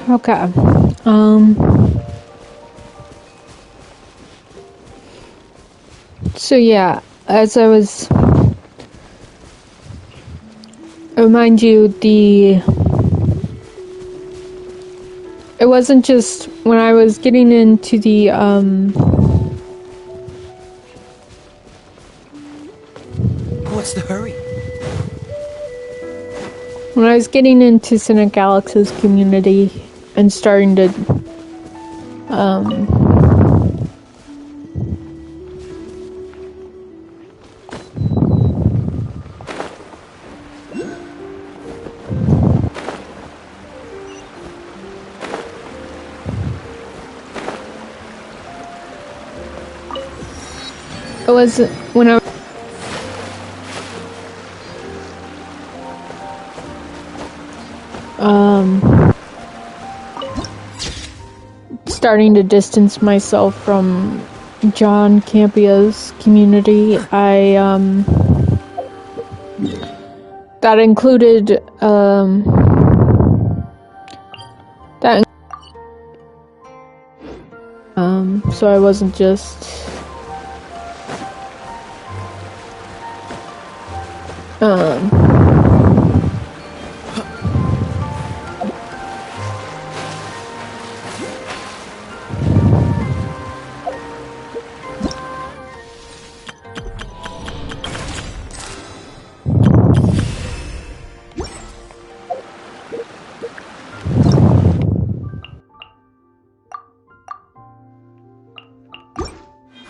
Okay. So yeah, as I was, remind you, it wasn't just when I was getting into the, What's the hurry? when I was getting into Cynic Alex's community and starting to, it was when I starting to distance myself from John Campia's community. That included, so I wasn't just, I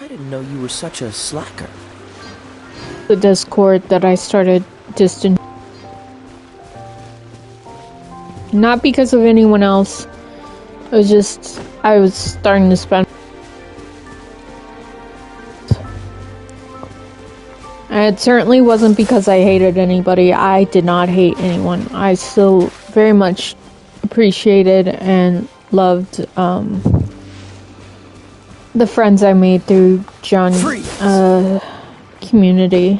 didn't know you were such a slacker. the Discord that I started distant. Not because of anyone else. It was just, I was starting to spend. And it certainly wasn't because I hated anybody. I did not hate anyone. I still very much appreciated and loved, the friends I made through John's community.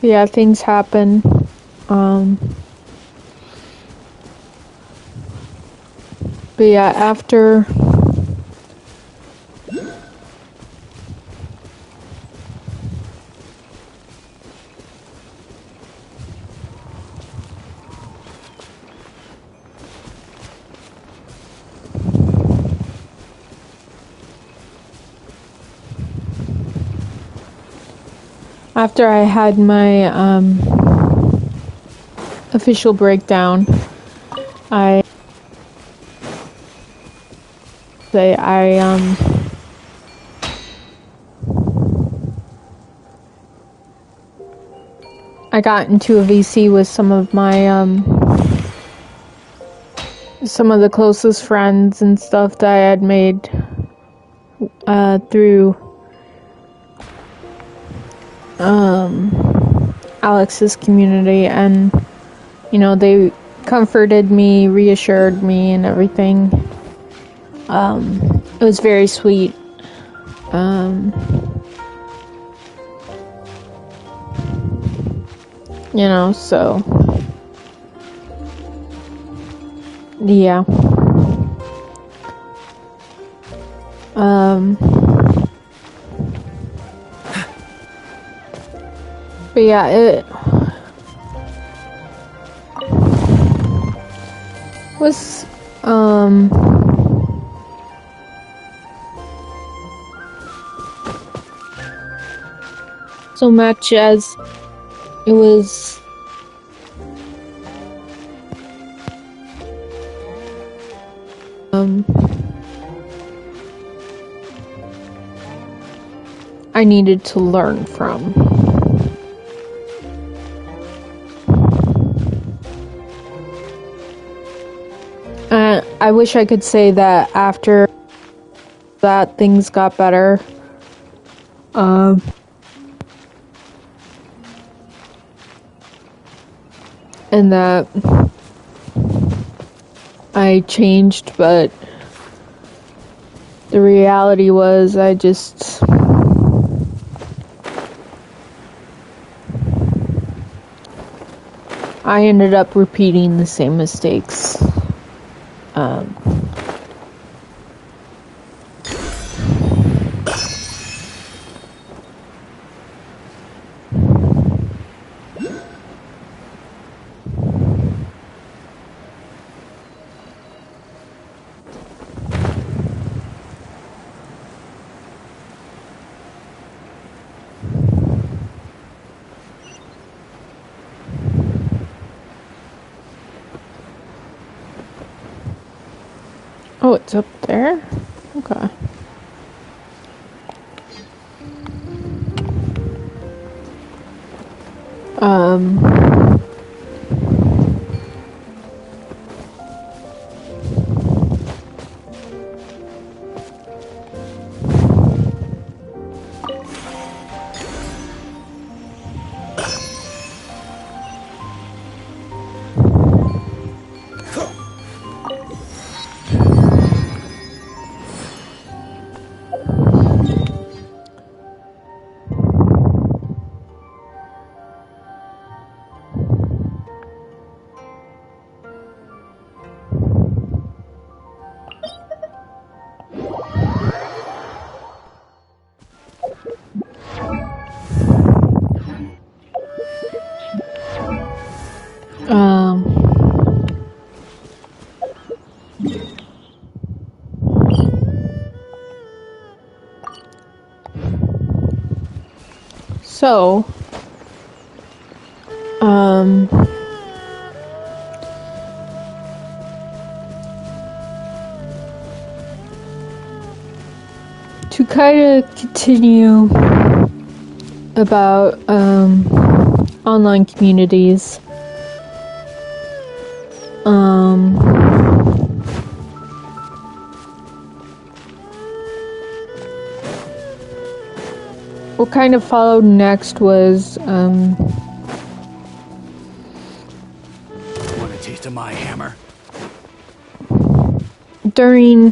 Yeah, things happen. But yeah, after I had my official breakdown, I got into a VC with some of the closest friends and stuff that I had made through Alex's community, and they comforted me, reassured me, and everything. It was very sweet. So yeah. But yeah, it was so much as it was I needed to learn from. I wish I could say that after that things got better. And that I changed, but the reality was I ended up repeating the same mistakes. Oh, it's up there? Okay. So, to kind of continue about online communities, what kind of followed next was Want a taste of my hammer? during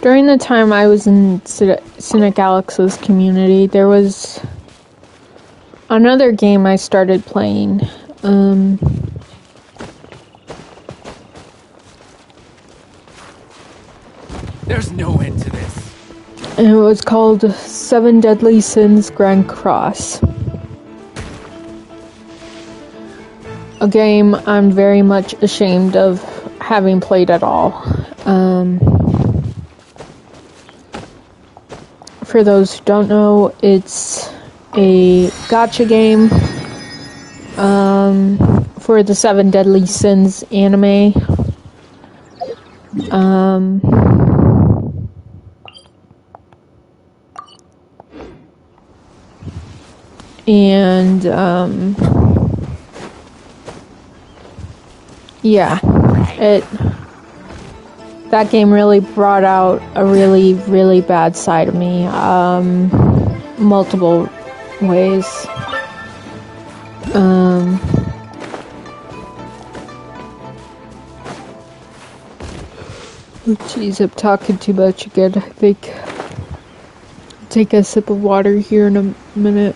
During the time I was in Cynic Alex's community, there was another game I started playing. There's no end to this. And it was called Seven Deadly Sins Grand Cross. A game I'm very much ashamed of having played at all. For those who don't know, it's a gacha game for the Seven Deadly Sins anime. Yeah, that game really brought out a really, really bad side of me, multiple ways. Oh jeez, I'm talking too much again, I think. Take a sip of water here in a minute.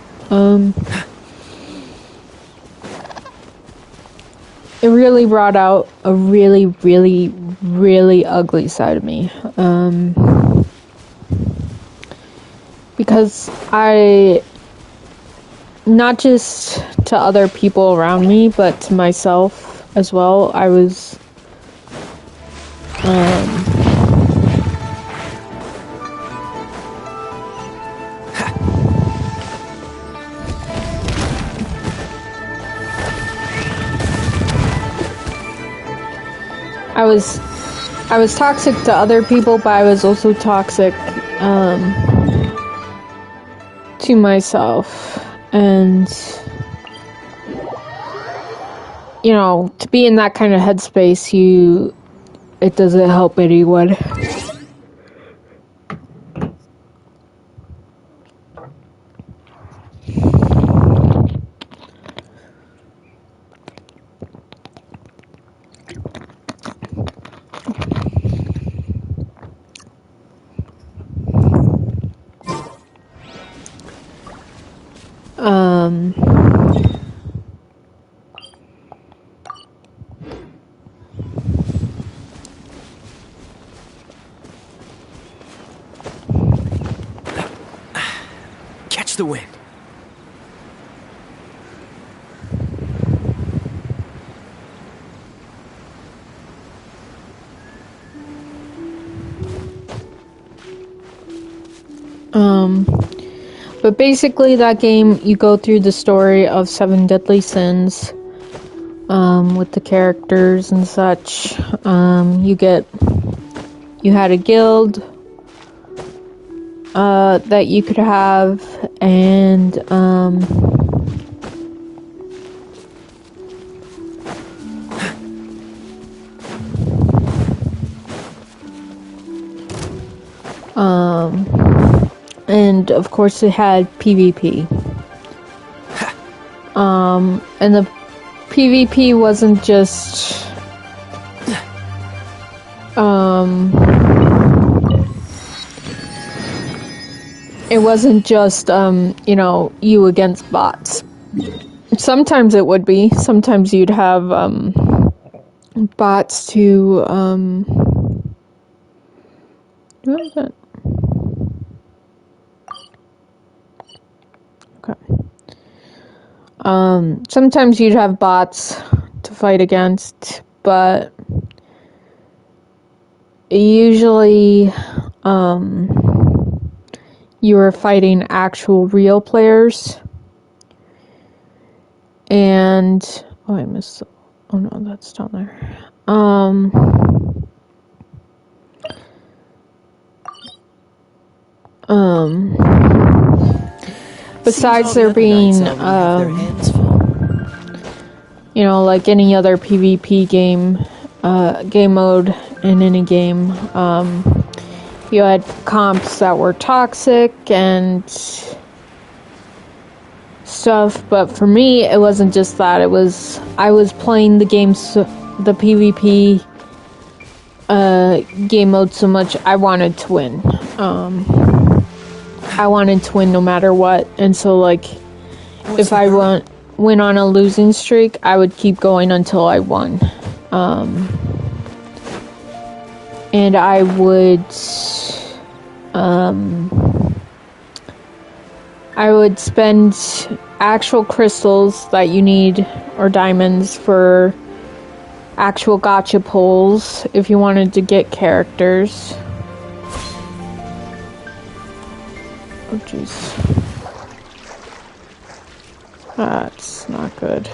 It really brought out a really, really, really ugly side of me. Because not just to other people around me, but to myself as well, I was, I was toxic to other people, but I was also toxic to myself. And you know, to be in that kind of headspace, it doesn't help anyone. Catch the wind. But basically that game, you go through the story of Seven Deadly Sins, with the characters and such. You had a guild, that you could have, and, and of course it had PvP. And the PvP wasn't just, it wasn't just, you know, you against bots. Sometimes it would be. Sometimes you'd have, bots to, what is that? Okay. Sometimes you'd have bots to fight against, but usually, you were fighting actual real players. And, oh, I missed, oh no, that's down there. Besides there being, you know, like any other PvP game, game mode in any game, you had comps that were toxic and stuff, but for me, it wasn't just that. I was playing the games, the PvP, game mode so much. I wanted to win. I wanted to win no matter what, and so like, if I went on a losing streak, I would keep going until I won. And I would spend actual crystals that you need, or diamonds, for actual gacha pulls if you wanted to get characters. Oh jeez. That's not good.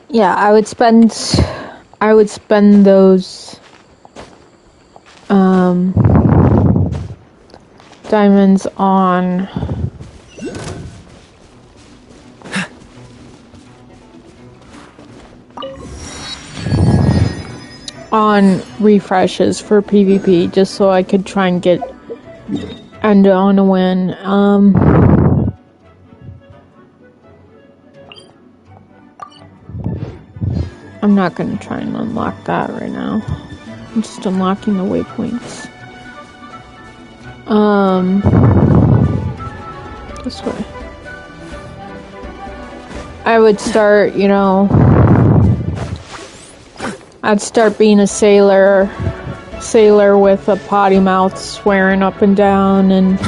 Yeah, I would spend those diamonds on refreshes for PvP, just so I could try and end on a win. I'm not gonna try and unlock that right now. I'm just unlocking the waypoints. This way. I would start, I'd start being a sailor with a potty mouth, swearing up and down, and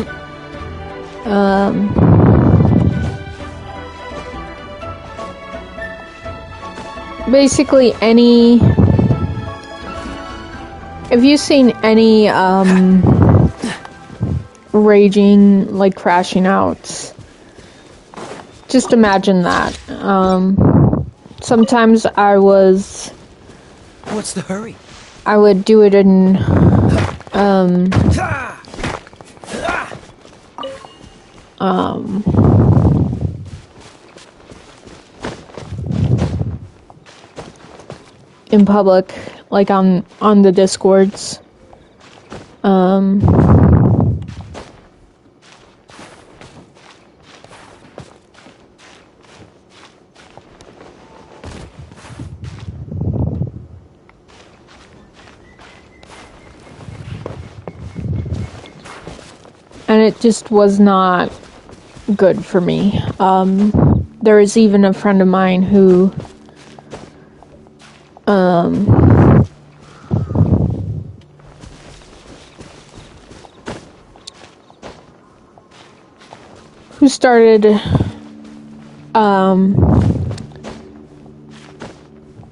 basically if you've seen any raging, like crashing outs, just imagine that. Sometimes What's the hurry? I would do it in in public, like on the Discords. And it just was not good for me. There was even a friend of mine who started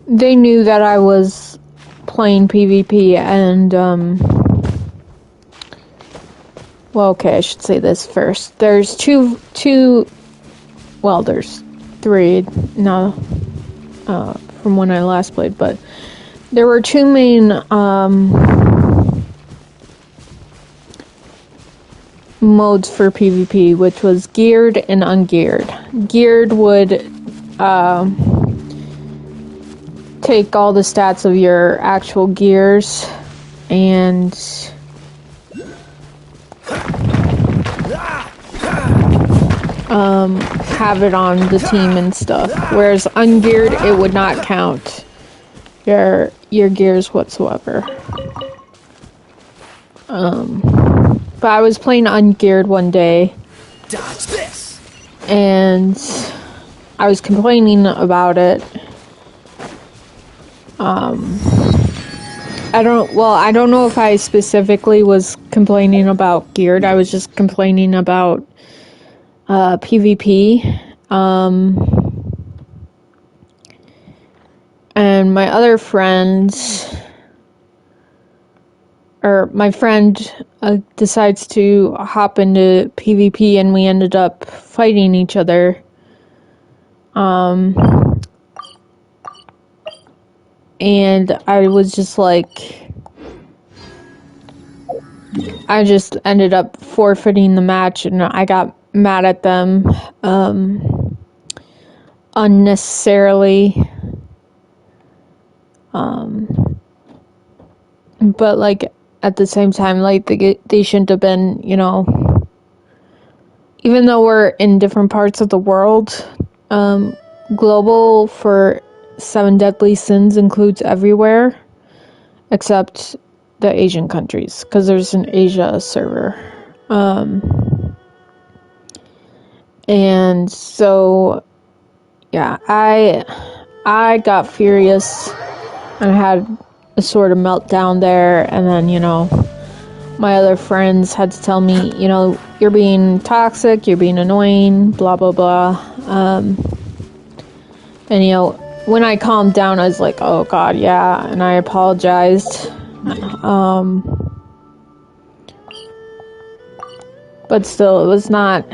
they knew that I was playing PvP, and well, okay, I should say this first. There's there's three now, from when I last played, but there were two main modes for PvP, which was geared and ungeared. Geared would take all the stats of your actual gears and have it on the team and stuff, whereas ungeared, it would not count your gears whatsoever. But I was playing ungeared one day, Dodge this. and I was complaining about it. I don't know if I specifically was complaining about geared. I was just complaining about PvP. And my other friends, or my friend decides to hop into PvP, and we ended up fighting each other. And I was just like, I just ended up forfeiting the match, and I got mad at them unnecessarily. but like at the same time, like they shouldn't have been, you know, even though we're in different parts of the world, global for Seven Deadly Sins includes everywhere except the Asian countries, because there's an Asia server. And so, yeah, I got furious and I had a sort of meltdown there, and then, you know, my other friends had to tell me, you know, you're being toxic, you're being annoying, blah, blah, blah. And, you know, when I calmed down, I was like, oh, God, yeah, and I apologized. But still, it was not...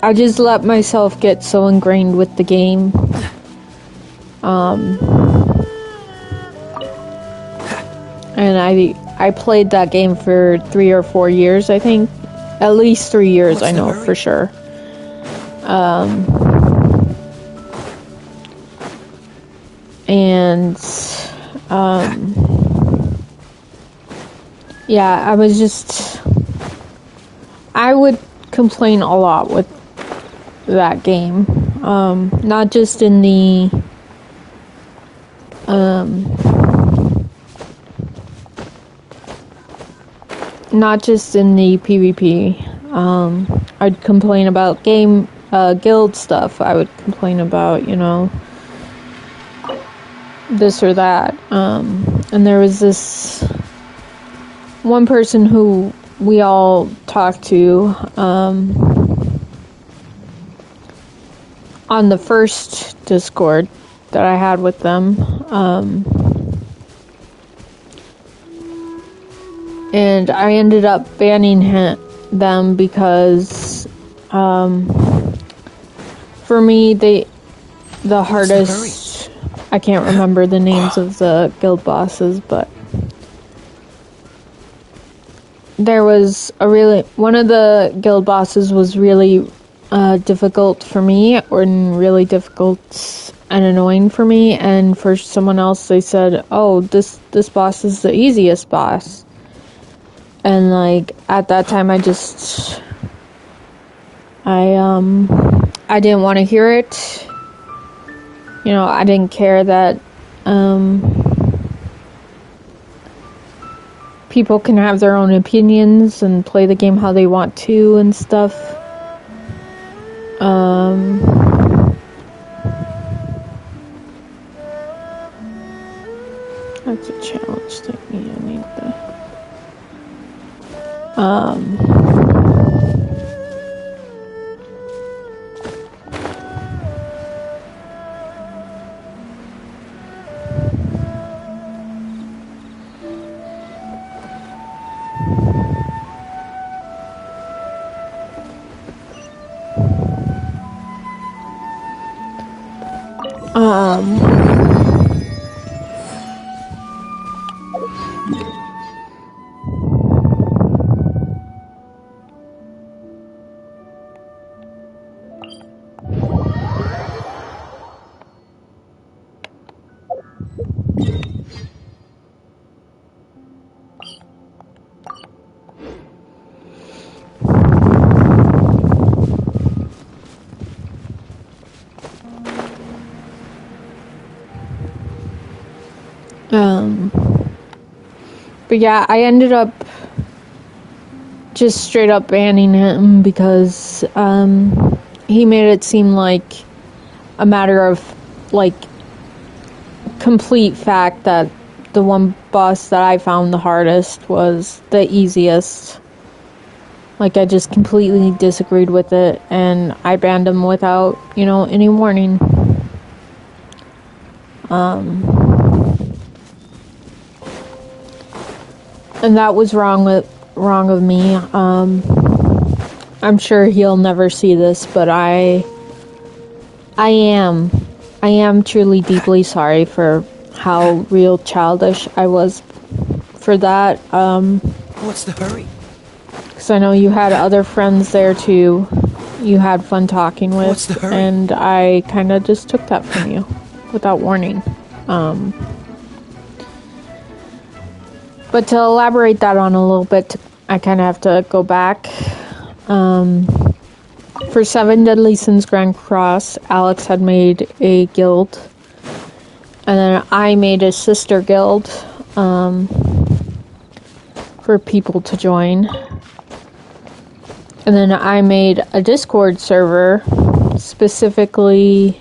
I just let myself get so ingrained with the game. And I played that game for 3 or 4 years, I think. At least 3 years, I know for sure. Yeah, I was just... I would complain a lot with that game. Not just in the... not just in the PvP. I'd complain about guild stuff. I would complain about, you know, this or that. And there was this one person who we all talked to on the first Discord that I had with them. And I ended up banning them because, for me, the hardest... I can't remember the names of the guild bosses, but there was one of the guild bosses was really difficult for me, or really difficult and annoying for me, and for someone else they said, oh, this boss is the easiest boss. And like at that time I didn't want to hear it. You know, I didn't care that people can have their own opinions and play the game how they want to and stuff. That's a challenge thingy. I need to... But yeah, I ended up just straight up banning him because he made it seem like a matter of like complete fact that the one boss that I found the hardest was the easiest. Like, I just completely disagreed with it, and I banned him without, you know, any warning. And that was wrong of me. I'm sure he'll never see this, but I am truly deeply sorry for how real childish I was for that. What's the hurry? Because I know you had other friends there too. You had fun talking with. What's the hurry? And I kind of just took that from you without warning. But to elaborate that on a little bit, I kind of have to go back. For Seven Deadly Sins Grand Cross, Alex had made a guild. And then I made a sister guild for people to join. And then I made a Discord server specifically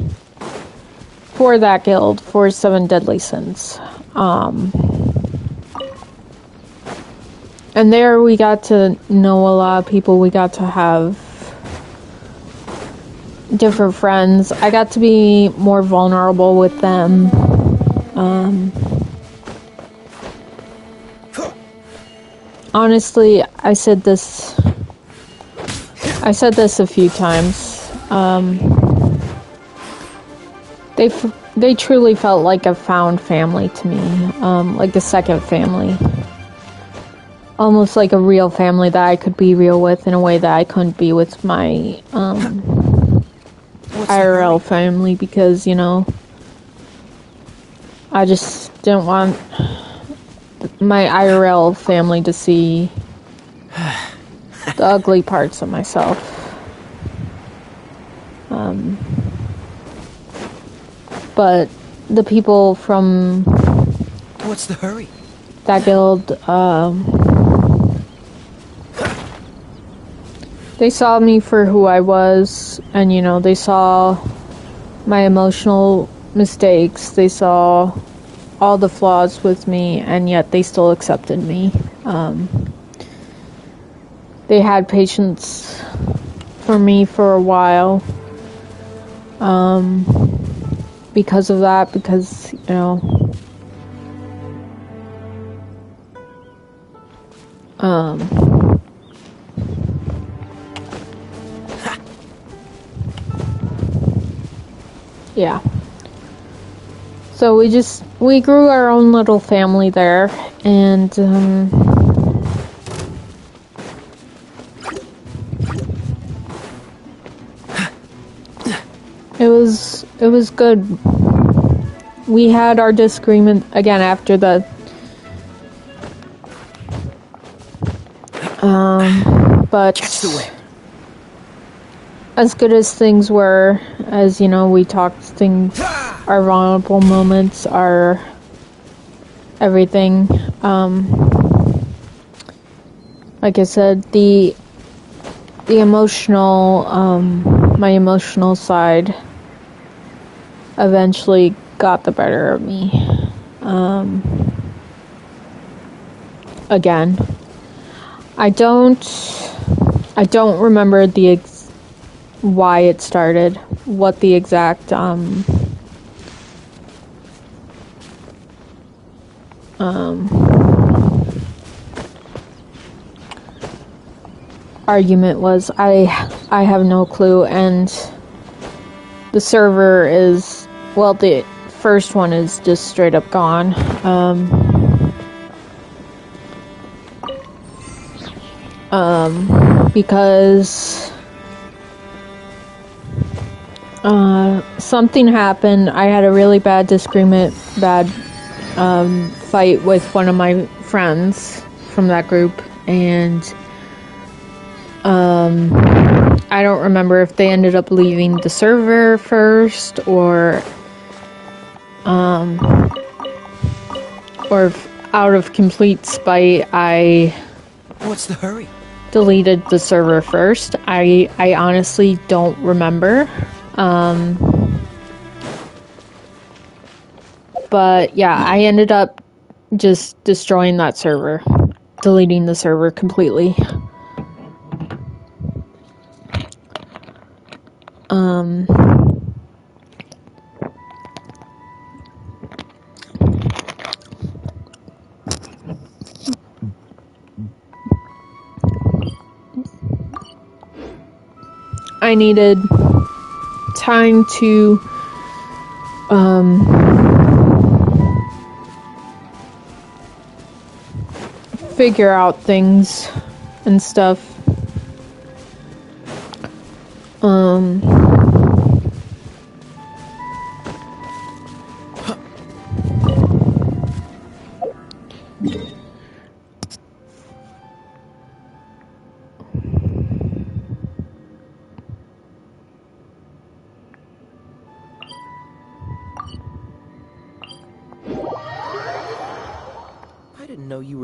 for that guild, for Seven Deadly Sins. And there we got to know a lot of people. We got to have different friends. I got to be more vulnerable with them. Honestly, I said this a few times. They truly felt like a found family to me, like a second family. Almost like a real family that I could be real with in a way that I couldn't be with my IRL family, because, you know, I just didn't want my IRL family to see the ugly parts of myself. But the people from What's the hurry? that guild, they saw me for who I was, and, you know, they saw my emotional mistakes, they saw all the flaws with me, and yet they still accepted me. They had patience for me for a while, because of that, because, you know, yeah. So we grew our own little family there, and, it was good. We had our disagreement again after the, but as good as things were, as, you know, we talked things, our vulnerable moments, our everything, like I said, the emotional, my emotional side eventually got the better of me. Again, I don't remember why it started, what the exact argument was. I have no clue, and the server is, well, the first one is just straight up gone. Because something happened. I had a really bad fight with one of my friends from that group, and I don't remember if they ended up leaving the server first, or if out of complete spite What's the hurry? deleted the server first. I honestly don't remember. But yeah, I ended up just destroying that server, deleting the server completely. I needed time to figure out things and stuff.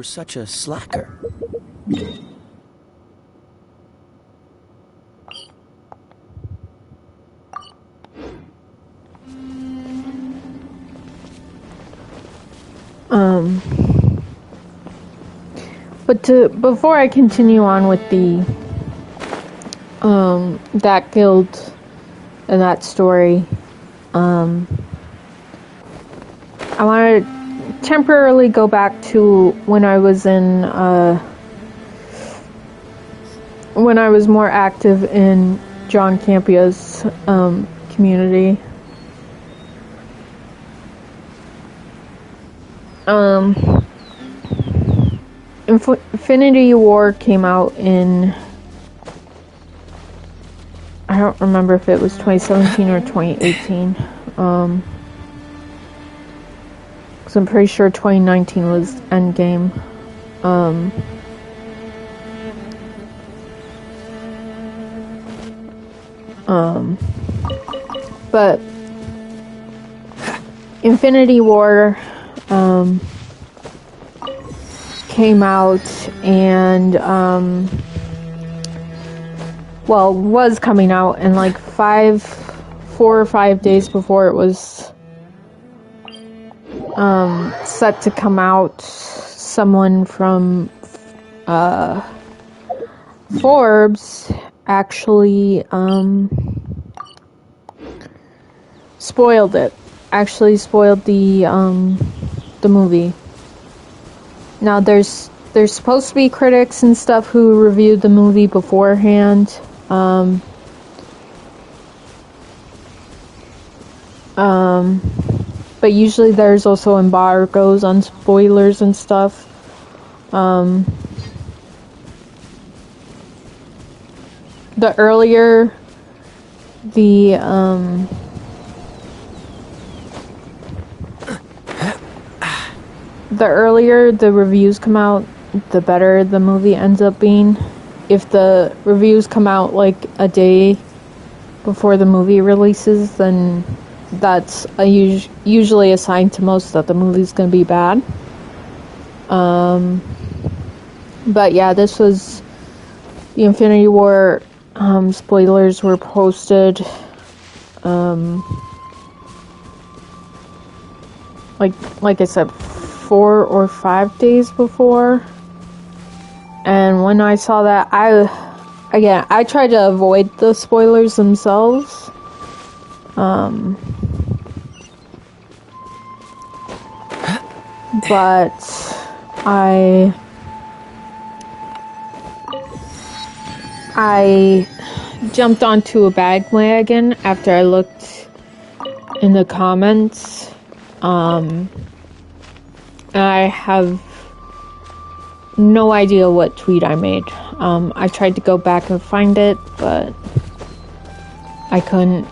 were such a slacker. But before I continue on with the that guild and that story, I want to temporarily go back to when I was when I was more active in John Campia's community. Infinity War came out in, I don't remember if it was 2017 or 2018. Because I'm pretty sure 2019 was Endgame. But Infinity War came out and was coming out, and like 4 or 5 days before it was set to come out, someone from Forbes actually spoiled it. Actually spoiled the movie. Now there's supposed to be critics and stuff who reviewed the movie beforehand. But usually there's also embargoes on spoilers and stuff. The earlier the reviews come out, the better the movie ends up being. If the reviews come out like a day before the movie releases, then that's usually a sign to most that the movie's going to be bad. But yeah, this was the Infinity War. Spoilers were posted like I said, 4 or 5 days before. And when I saw that, I tried to avoid the spoilers themselves. But I jumped onto a bandwagon after I looked in the comments. I have no idea what tweet I made. I tried to go back and find it, but I couldn't.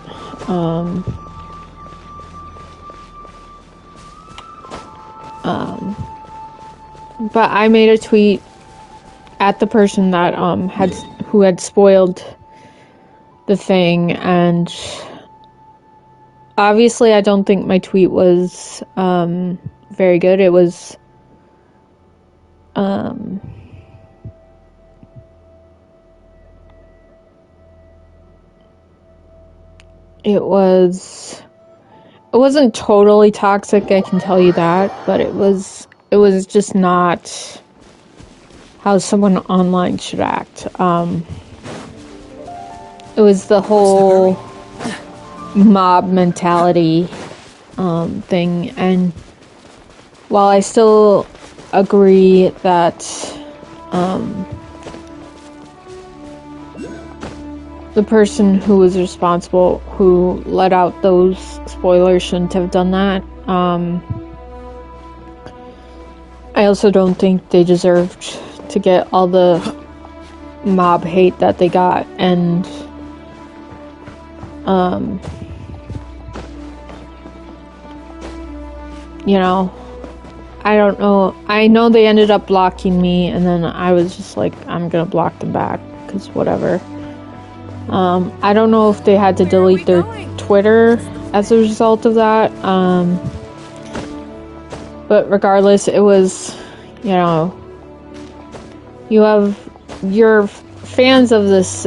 But I made a tweet at the person that who had spoiled the thing, and obviously I don't think my tweet was very good. It was it wasn't totally toxic, I can tell you that, but it was just not how someone online should act. It was the whole mob mentality thing, and while I still agree that the person who was responsible, who let out those spoilers, shouldn't have done that, I also don't think they deserved to get all the mob hate that they got, and I don't know. I know they ended up blocking me, and then I was just like, I'm gonna block them back, because whatever. I don't know if they had to delete their Twitter as a result of that, but regardless, it was, you're fans of this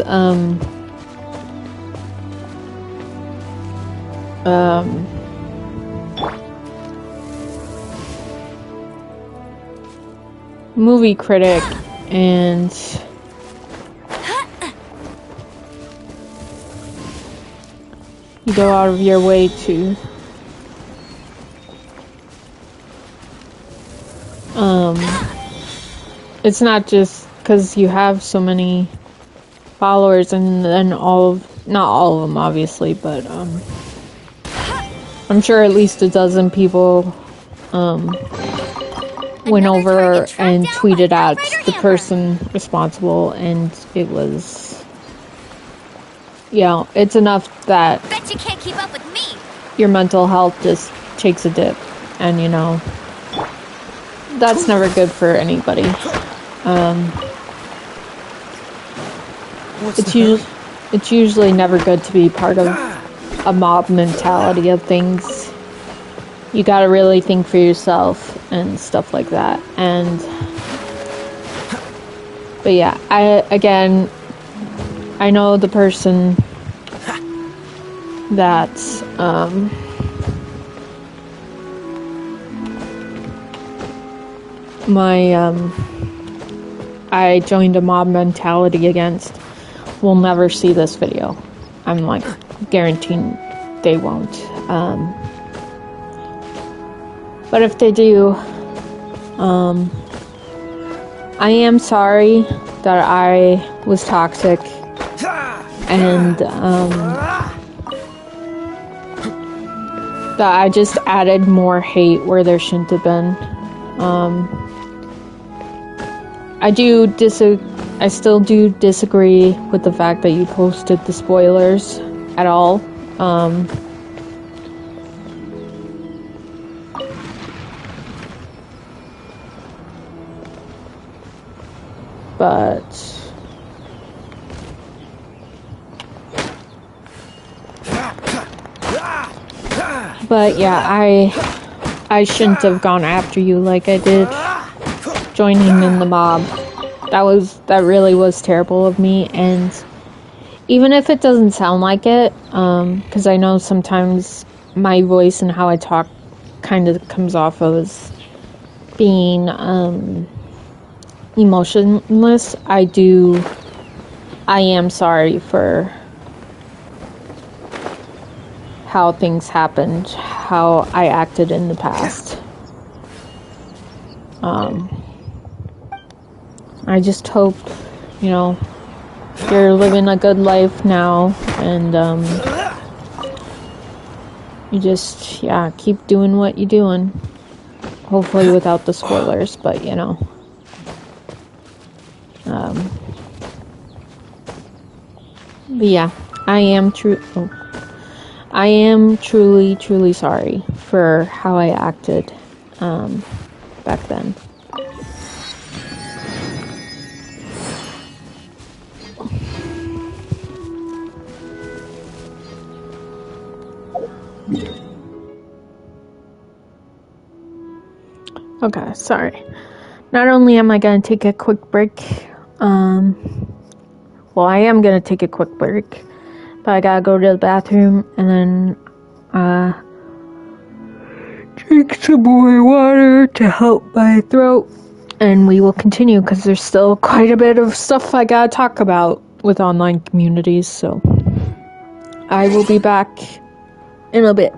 movie critic, and you go out of your way to it's not just because you have so many followers, and then not all of them obviously, but I'm sure at least a dozen people went over and tweeted at the person responsible, and it was, it's enough that Bet you can't keep up with me. your mental health just takes a dip, and that's never good for anybody. It's usually never good to be part of a mob mentality of things. You gotta really think for yourself and stuff like that. But yeah, I know the person that I joined a mob mentality against will never see this video. I'm like guaranteeing they won't. But if they do, I am sorry that I was toxic, and that I just added more hate where there shouldn't have been. I still do disagree with the fact that you posted the spoilers at all. But yeah, I shouldn't have gone after you like I did, joining in the mob. That really was terrible of me, and even if it doesn't sound like it, because I know sometimes my voice and how I talk kind of comes off as being emotionless, I am sorry for how things happened, how I acted in the past. I just hope, you're living a good life now, and you just, keep doing what you're doing. Hopefully without the spoilers, but but yeah, I am truly, truly sorry for how I acted back then. Okay, sorry. Not only am I going to take a quick break, well, I am going to take a quick break, but I gotta go to the bathroom and then drink some more water to help my throat, and we will continue because there's still quite a bit of stuff I gotta talk about with online communities, so I will be back in a bit.